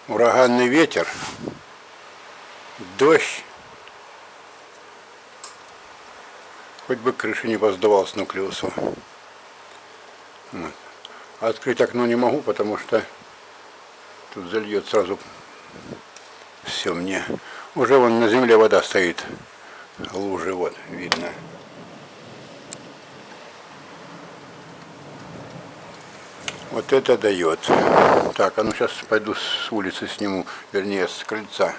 Ураганный ветер, дождь. Хоть бы крыша не поздавал с нуклеусу. Вот. Открыть окно не могу, потому что тут зальет сразу все мне. Уже вон на земле вода стоит. Лужи вот видно. Вот это дает. Так, а ну сейчас пойду с улицы сниму, вернее с крыльца.